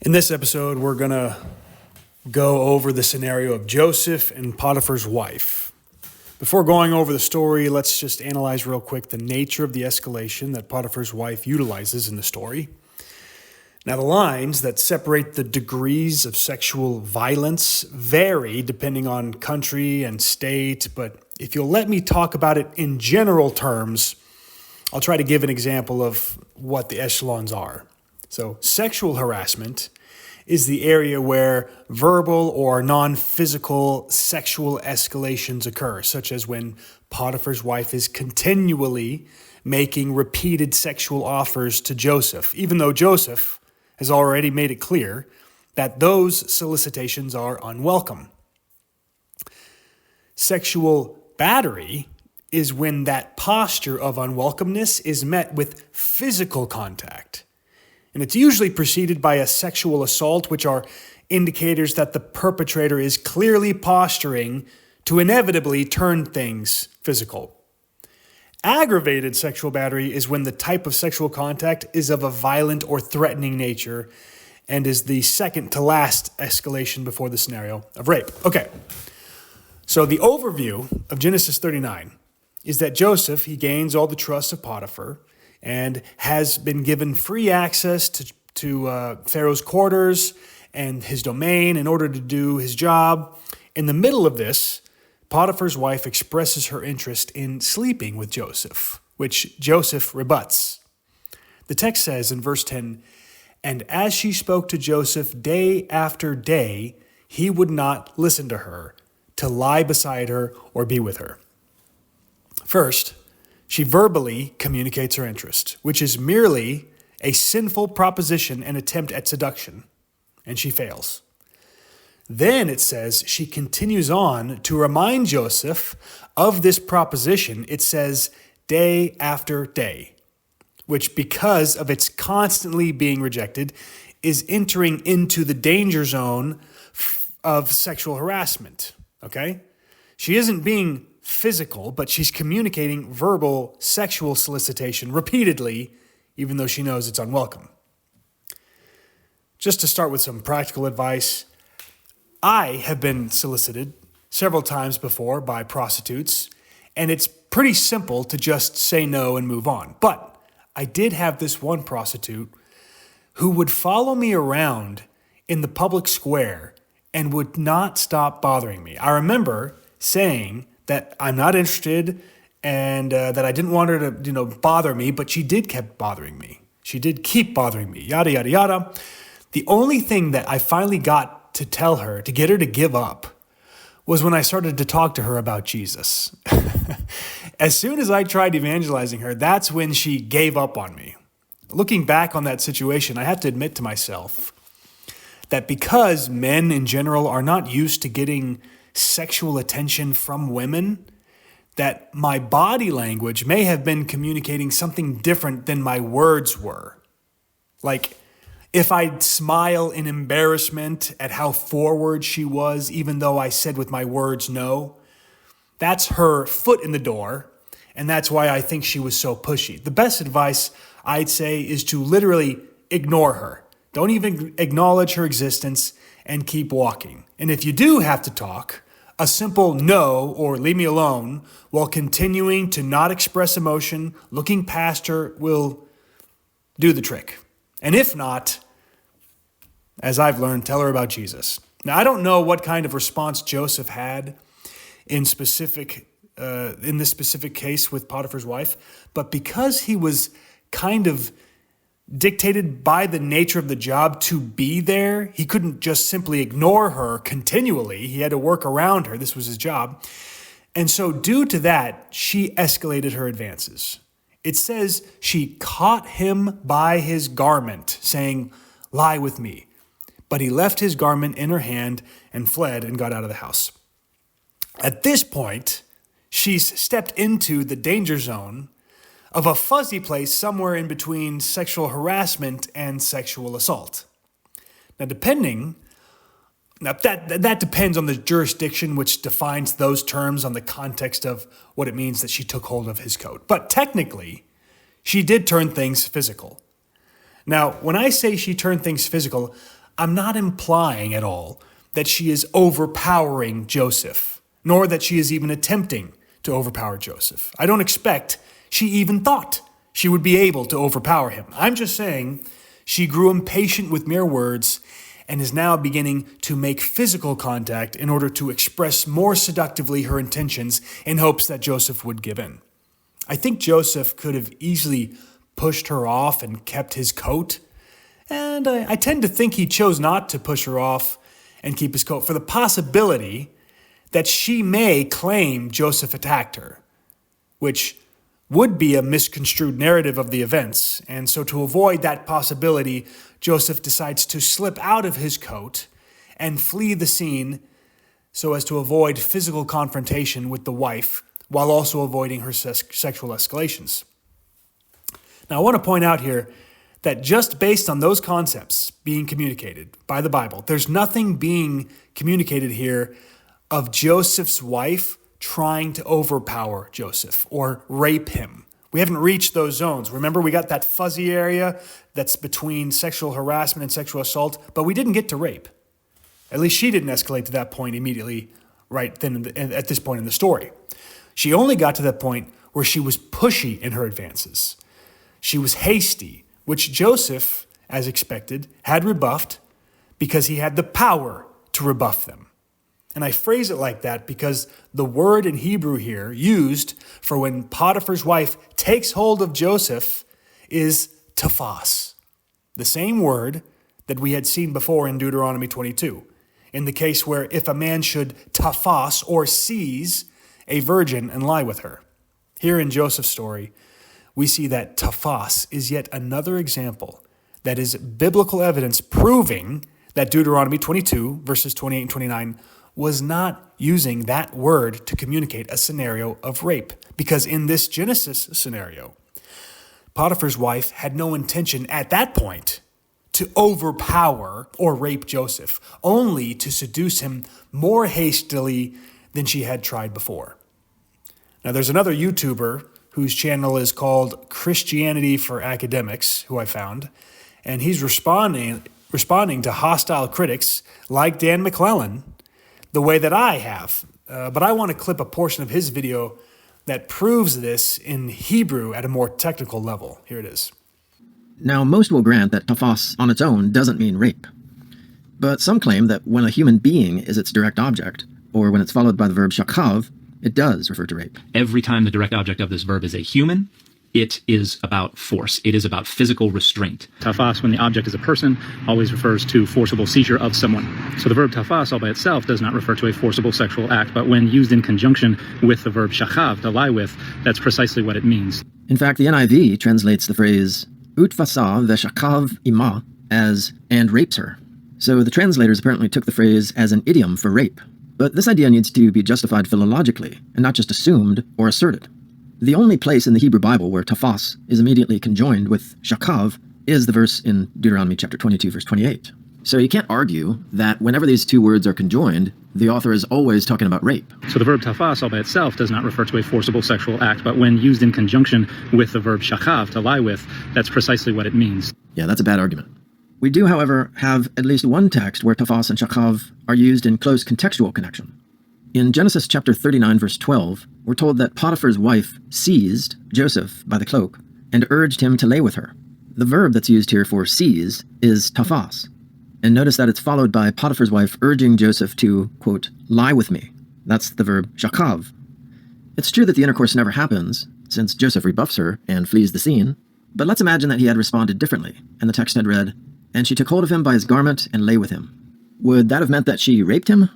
In this episode, we're going to go over the scenario of Joseph and Potiphar's wife. Before going over the story, let's just analyze real quick the nature of the escalation that Potiphar's wife utilizes in the story. Now, the lines that separate the degrees of sexual violence vary depending on country and state, but if you'll let me talk about it in general terms, I'll try to give an example of what the echelons are. So sexual harassment is the area where verbal or non-physical sexual escalations occur, such as when Potiphar's wife is continually making repeated sexual offers to Joseph, even though Joseph has already made it clear that those solicitations are unwelcome. Sexual battery is when that posture of unwelcomeness is met with physical contact. And it's usually preceded by a sexual assault, which are indicators that the perpetrator is clearly posturing to inevitably turn things physical. Aggravated sexual battery is when the type of sexual contact is of a violent or threatening nature and is the second to last escalation before the scenario of rape. Okay, so the overview of Genesis 39 is that Joseph, he gains all the trust of Potiphar and has been given free access to Pharaoh's quarters and his domain in order to do his job. In the middle of this, Potiphar's wife expresses her interest in sleeping with Joseph, which Joseph rebuts. The text says in verse 10, "And as she spoke to Joseph day after day, he would not listen to her, to lie beside her or be with her." First, she verbally communicates her interest, which is merely a sinful proposition and attempt at seduction, and she fails. Then it says she continues on to remind Joseph of this proposition. It says day after day, which because of its constantly being rejected is entering into the danger zone of sexual harassment, okay? She isn't being physical, but she's communicating verbal sexual solicitation repeatedly, even though she knows it's unwelcome. Just to start with some practical advice, I have been solicited several times before by prostitutes, and it's pretty simple to just say no and move on. But I did have this one prostitute who would follow me around in the public square and would not stop bothering me. I remember saying that I'm not interested and that I didn't want her to, bother me, but she did keep bothering me. She did keep bothering me, yada, yada, yada. The only thing that I finally got to tell her, to get her to give up, was when I started to talk to her about Jesus. As soon as I tried evangelizing her, that's when she gave up on me. Looking back on that situation, I have to admit to myself that because men in general are not used to getting sexual attention from women, that my body language may have been communicating something different than my words were. Like, if I'd smile in embarrassment at how forward she was, even though I said with my words no, that's her foot in the door, and that's why I think she was so pushy. The best advice I'd say is to literally ignore her. Don't even acknowledge her existence and keep walking. And if you do have to talk, a simple no or leave me alone while continuing to not express emotion, looking past her, will do the trick. And if not, as I've learned, tell her about Jesus. Now, I don't know what kind of response Joseph had in this specific case with Potiphar's wife, but because he was kind of dictated by the nature of the job to be there, he couldn't just simply ignore her continually. He had to work around her. This was his job. And so due to that, she escalated her advances. It says she caught him by his garment, saying, "Lie with me." But he left his garment in her hand and fled and got out of the house. At this point, she's stepped into the danger zone of a fuzzy place somewhere in between sexual harassment and sexual assault. Now, that depends on the jurisdiction which defines those terms on the context of what it means that she took hold of his coat. But technically, she did turn things physical. Now, when I say she turned things physical, I'm not implying at all that she is overpowering Joseph, nor that she is even attempting to overpower Joseph. I don't expect she even thought she would be able to overpower him. I'm just saying she grew impatient with mere words and is now beginning to make physical contact in order to express more seductively her intentions in hopes that Joseph would give in. I think Joseph could have easily pushed her off and kept his coat, and I tend to think he chose not to push her off and keep his coat for the possibility that she may claim Joseph attacked her, which would be a misconstrued narrative of the events. And so to avoid that possibility, Joseph decides to slip out of his coat and flee the scene so as to avoid physical confrontation with the wife while also avoiding her sexual escalations. Now, I want to point out here that just based on those concepts being communicated by the Bible, there's nothing being communicated here of Joseph's wife trying to overpower Joseph or rape him. We haven't reached those zones. Remember, we got that fuzzy area that's between sexual harassment and sexual assault, but we didn't get to rape. At least she didn't escalate to that point immediately right then at this point in the story. She only got to that point where she was pushy in her advances. She was hasty, which Joseph, as expected, had rebuffed because he had the power to rebuff them. And I phrase it like that because the word in Hebrew here used for when Potiphar's wife takes hold of Joseph is tafas, the same word that we had seen before in Deuteronomy 22, in the case where if a man should tafas or seize a virgin and lie with her. Here in Joseph's story, we see that tafas is yet another example that is biblical evidence proving that Deuteronomy 22, verses 28 and 29, was not using that word to communicate a scenario of rape. Because in this Genesis scenario, Potiphar's wife had no intention at that point to overpower or rape Joseph, only to seduce him more hastily than she had tried before. Now, there's another YouTuber whose channel is called Christianity for Academics, who I found, and he's responding to hostile critics like Dan McClellan the way that I have. But I want to clip a portion of his video that proves this in Hebrew at a more technical level. Here it is. Now, most will grant that tafas on its own doesn't mean rape. But some claim that when a human being is its direct object, or when it's followed by the verb shakav, it does refer to rape. Every time the direct object of this verb is a human, it is about force. It is about physical restraint. Tafas, when the object is a person, always refers to forcible seizure of someone. So the verb tafas all by itself does not refer to a forcible sexual act, but when used in conjunction with the verb shachav, to lie with, that's precisely what it means. In fact, the NIV translates the phrase utfasa veshakav ima as and rapes her. So the translators apparently took the phrase as an idiom for rape. But this idea needs to be justified philologically, and not just assumed or asserted. The only place in the Hebrew Bible where tafas is immediately conjoined with shakav is the verse in Deuteronomy chapter 22, verse 28. So you can't argue that whenever these two words are conjoined, the author is always talking about rape. So the verb tafas all by itself does not refer to a forcible sexual act, but when used in conjunction with the verb shachav, to lie with, that's precisely what it means. Yeah, that's a bad argument. We do, however, have at least one text where tafas and shakav are used in close contextual connection. In Genesis chapter 39, verse 12, we're told that Potiphar's wife seized Joseph by the cloak and urged him to lay with her. The verb that's used here for seize is tafas. And notice that it's followed by Potiphar's wife urging Joseph to, quote, lie with me. That's the verb shakav. It's true that the intercourse never happens, since Joseph rebuffs her and flees the scene, but let's imagine that he had responded differently, and the text had read, and she took hold of him by his garment and lay with him. Would that have meant that she raped him?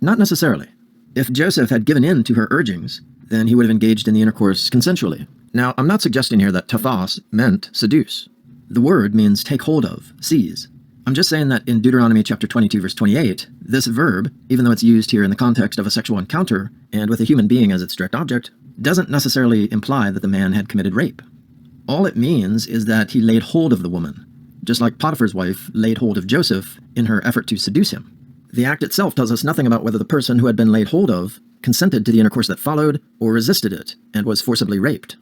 Not necessarily. If Joseph had given in to her urgings, then he would have engaged in the intercourse consensually. Now, I'm not suggesting here that tafas meant seduce. The word means take hold of, seize. I'm just saying that in Deuteronomy chapter 22, verse 28, this verb, even though it's used here in the context of a sexual encounter and with a human being as its direct object, doesn't necessarily imply that the man had committed rape. All it means is that he laid hold of the woman, just like Potiphar's wife laid hold of Joseph in her effort to seduce him. The act itself tells us nothing about whether the person who had been laid hold of consented to the intercourse that followed or resisted it and was forcibly raped.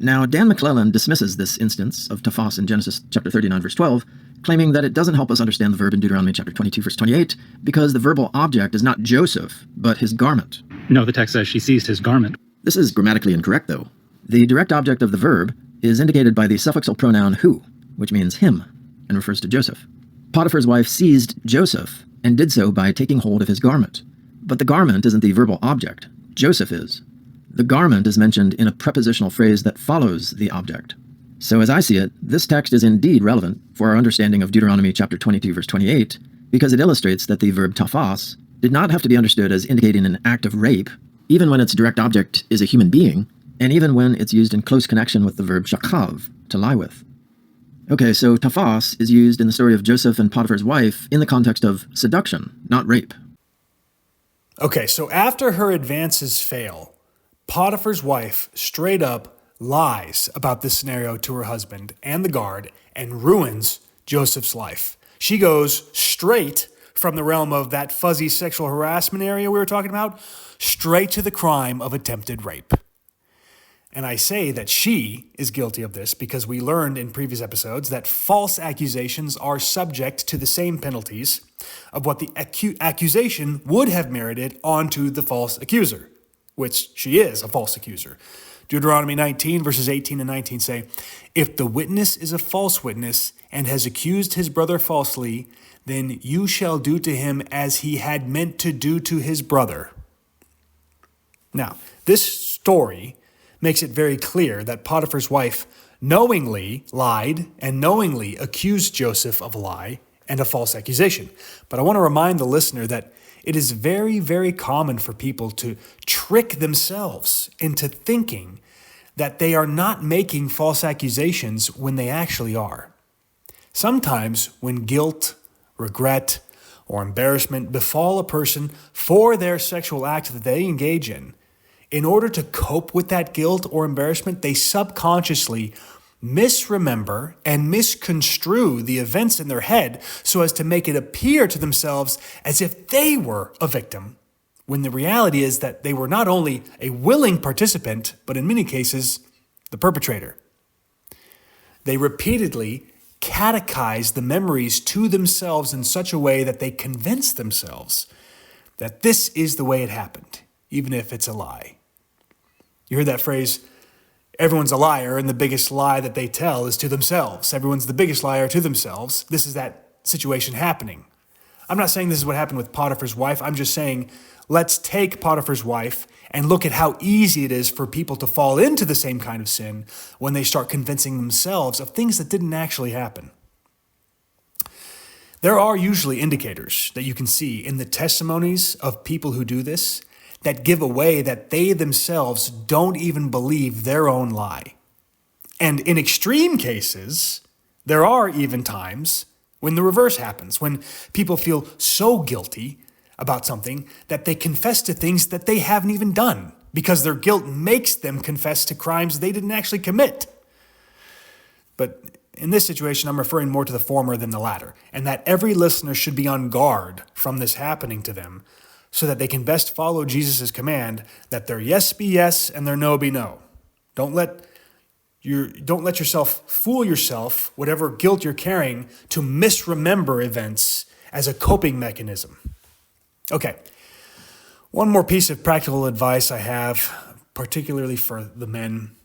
Now, Dan McClellan dismisses this instance of tafas in Genesis chapter 39, verse 12, claiming that it doesn't help us understand the verb in Deuteronomy chapter 22, verse 28, because the verbal object is not Joseph, but his garment. No, the text says she seized his garment. This is grammatically incorrect, though. The direct object of the verb is indicated by the suffixal pronoun who, which means him, and refers to Joseph. Potiphar's wife seized Joseph, and did so by taking hold of his garment. But the garment isn't the verbal object. Joseph is. The garment is mentioned in a prepositional phrase that follows the object. So as I see it, this text is indeed relevant for our understanding of Deuteronomy chapter 22, verse 28, because it illustrates that the verb tafas did not have to be understood as indicating an act of rape, even when its direct object is a human being, and even when it's used in close connection with the verb shakav, to lie with. Okay, so tafas is used in the story of Joseph and Potiphar's wife in the context of seduction, not rape. Okay, so after her advances fail, Potiphar's wife straight up lies about this scenario to her husband and the guard and ruins Joseph's life. She goes straight from the realm of that fuzzy sexual harassment area we were talking about, straight to the crime of attempted rape. And I say that she is guilty of this because we learned in previous episodes that false accusations are subject to the same penalties of what the accusation would have merited onto the false accuser, which she is a false accuser. Deuteronomy 19, verses 18 and 19 say, "If the witness is a false witness and has accused his brother falsely, then you shall do to him as he had meant to do to his brother." Now, this story makes it very clear that Potiphar's wife knowingly lied and knowingly accused Joseph of a lie and a false accusation. But I want to remind the listener that it is very, very common for people to trick themselves into thinking that they are not making false accusations when they actually are. Sometimes when guilt, regret, or embarrassment befall a person for their sexual act that they engage in order to cope with that guilt or embarrassment, they subconsciously misremember and misconstrue the events in their head so as to make it appear to themselves as if they were a victim, when the reality is that they were not only a willing participant, but in many cases, the perpetrator. They repeatedly catechize the memories to themselves in such a way that they convince themselves that this is the way it happened, even if it's a lie. You heard that phrase, everyone's a liar, and the biggest lie that they tell is to themselves. Everyone's the biggest liar to themselves. This is that situation happening. I'm not saying this is what happened with Potiphar's wife. I'm just saying, let's take Potiphar's wife and look at how easy it is for people to fall into the same kind of sin when they start convincing themselves of things that didn't actually happen. There are usually indicators that you can see in the testimonies of people who do this that give away that they themselves don't even believe their own lie. And in extreme cases, there are even times when the reverse happens, when people feel so guilty about something that they confess to things that they haven't even done because their guilt makes them confess to crimes they didn't actually commit. But in this situation, I'm referring more to the former than the latter, and that every listener should be on guard from this happening to them so that they can best follow Jesus' command that their yes be yes and their no be no. Don't let yourself fool yourself, whatever guilt you're carrying, to misremember events as a coping mechanism. Okay, one more piece of practical advice I have, particularly for the men.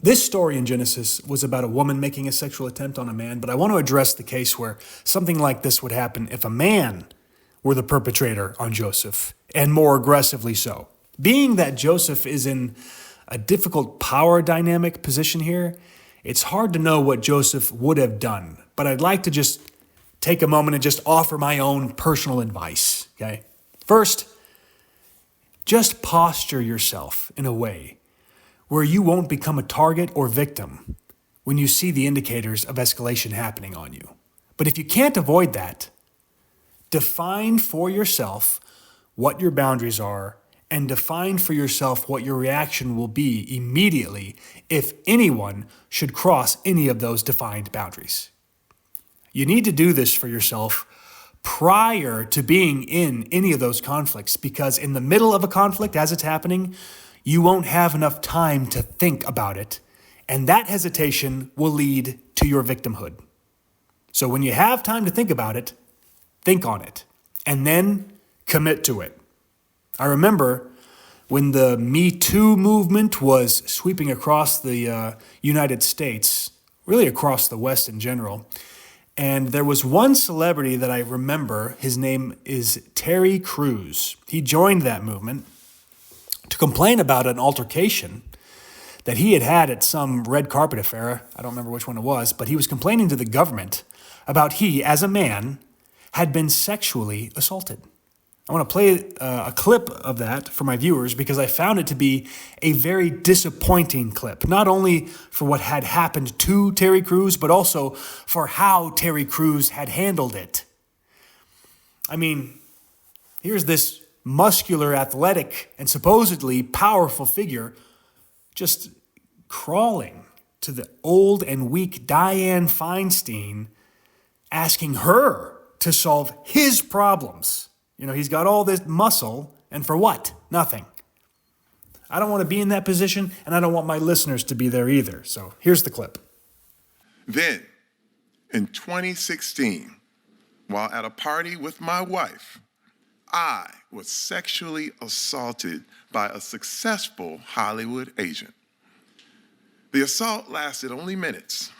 This story in Genesis was about a woman making a sexual attempt on a man, but I want to address the case where something like this would happen if a man were the perpetrator on Joseph, and more aggressively so. Being that Joseph is in a difficult power dynamic position here, it's hard to know what Joseph would have done, but I'd like to just take a moment and just offer my own personal advice, okay? First, just posture yourself in a way where you won't become a target or victim when you see the indicators of escalation happening on you. But if you can't avoid that, define for yourself what your boundaries are and define for yourself what your reaction will be immediately if anyone should cross any of those defined boundaries. You need to do this for yourself prior to being in any of those conflicts, because in the middle of a conflict as it's happening, you won't have enough time to think about it, and that hesitation will lead to your victimhood. So when you have time to think about it, think on it, and then commit to it. I remember when the Me Too movement was sweeping across the United States, really across the West in general, and there was one celebrity that I remember. His name is Terry Crews. He joined that movement to complain about an altercation that he had had at some red carpet affair. I don't remember which one it was, but he was complaining to the government about he, as a man, had been sexually assaulted. I want to play a clip of that for my viewers because I found it to be a very disappointing clip, not only for what had happened to Terry Crews, but also for how Terry Crews had handled it. I mean, here's this muscular, athletic, and supposedly powerful figure just crawling to the old and weak Dianne Feinstein, asking her to solve his problems. You know, he's got all this muscle, and for what? Nothing. I don't want to be in that position, and I don't want my listeners to be there either. So here's the clip. Then, in 2016, while at a party with my wife, I was sexually assaulted by a successful Hollywood agent. The assault lasted only minutes,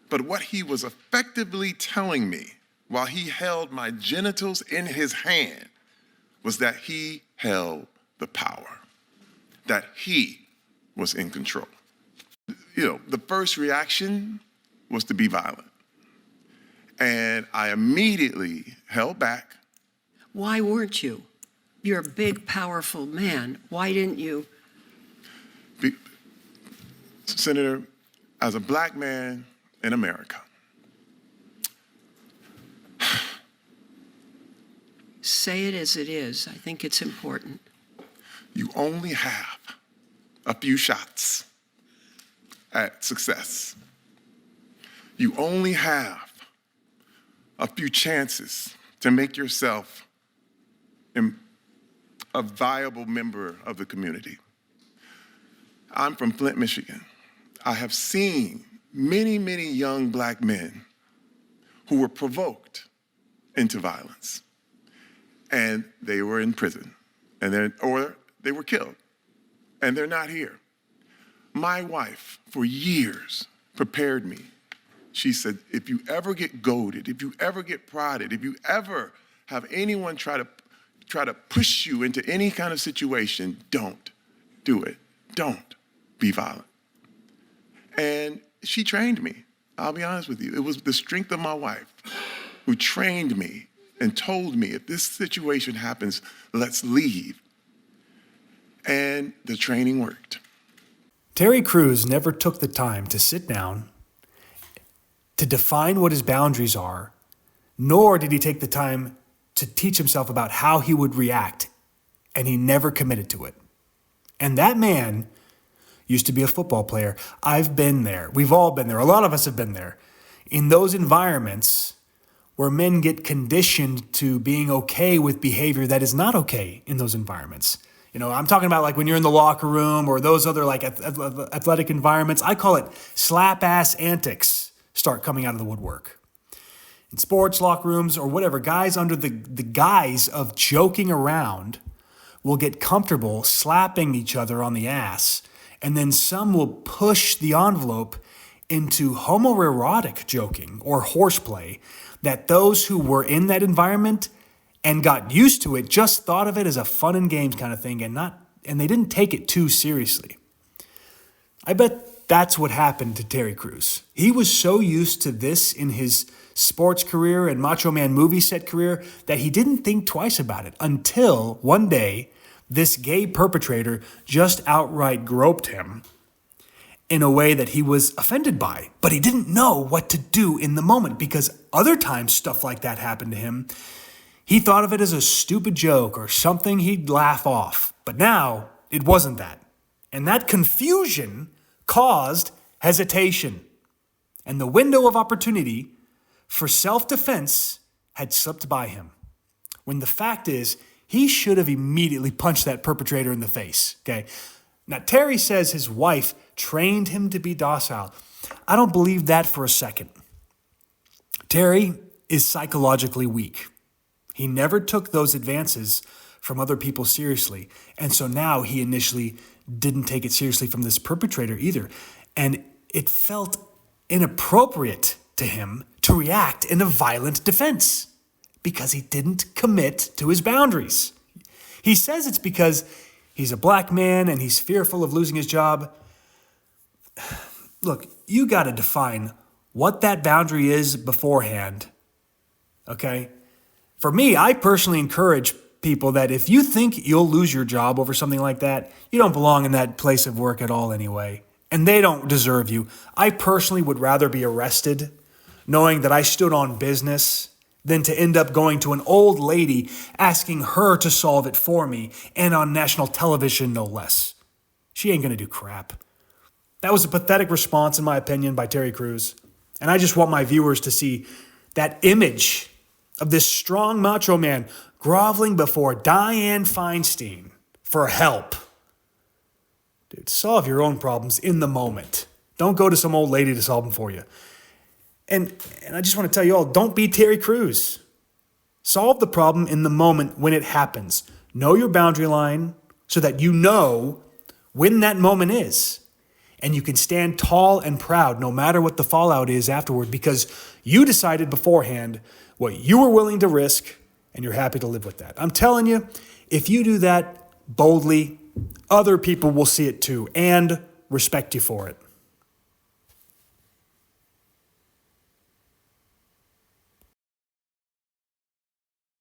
but what he was effectively telling me while he held my genitals in his hand was that he held the power, that he was in control. You know, the first reaction was to be violent. And I immediately held back. Why weren't you? You're a big, powerful man. Why didn't you? Senator, as a black man in America, Say it as it is. I think it's important. you only have a few shots at success. You only have a few chances to make yourself a viable member of the community. I'm from Flint, Michigan. I have seen many, many young black men who were provoked into violence. And they were in prison, or they were killed, and they're not here. My wife, for years, prepared me. She said, if you ever get goaded, if you ever get prodded, if you ever have anyone try to push you into any kind of situation, don't do it. Don't be violent. And she trained me. I'll be honest with you. It was the strength of my wife who trained me and told me, if this situation happens, let's leave. And the training worked. Terry Crews never took the time to sit down, to define what his boundaries are, nor did he take the time to teach himself about how he would react, and he never committed to it. And that man used to be a football player. I've been there. We've all been there. A lot of us have been there. In those environments where men get conditioned to being okay with behavior that is not okay in those environments. You know, I'm talking about like when you're in the locker room or those other like athletic environments. I call it slap-ass antics start coming out of the woodwork. In sports locker rooms or whatever, guys under the guise of joking around will get comfortable slapping each other on the ass, and then some will push the envelope into homoerotic joking or horseplay that those who were in that environment and got used to it just thought of it as a fun and games kind of thing and they didn't take it too seriously. I bet that's what happened to Terry Crews. He was so used to this in his sports career and Macho Man movie set career that he didn't think twice about it until one day this gay perpetrator just outright groped him in a way that he was offended by, but he didn't know what to do in the moment because other times stuff like that happened to him. He thought of it as a stupid joke or something he'd laugh off, but now it wasn't that. And that confusion caused hesitation, and the window of opportunity for self-defense had slipped by him. When the fact is, he should have immediately punched that perpetrator in the face, okay? Now, Terry says his wife trained him to be docile. I don't believe that for a second. Terry is psychologically weak. He never took those advances from other people seriously. And so now he initially didn't take it seriously from this perpetrator either. And it felt inappropriate to him to react in a violent defense because he didn't commit to his boundaries. He says it's because he's a black man and he's fearful of losing his job. Look, you got to define what that boundary is beforehand, okay? For me, I personally encourage people that if you think you'll lose your job over something like that, you don't belong in that place of work at all anyway, and they don't deserve you. I personally would rather be arrested knowing that I stood on business than to end up going to an old lady asking her to solve it for me, and on national television, no less. She ain't gonna do crap. That was a pathetic response, in my opinion, by Terry Crews. And I just want my viewers to see that image of this strong macho man groveling before Dianne Feinstein for help. Dude, solve your own problems in the moment. Don't go to some old lady to solve them for you. And I just want to tell you all, don't be Terry Crews. Solve the problem in the moment when it happens. Know your boundary line so that you know when that moment is. And you can stand tall and proud no matter what the fallout is afterward because you decided beforehand what you were willing to risk and you're happy to live with that. I'm telling you, if you do that boldly, other people will see it too and respect you for it.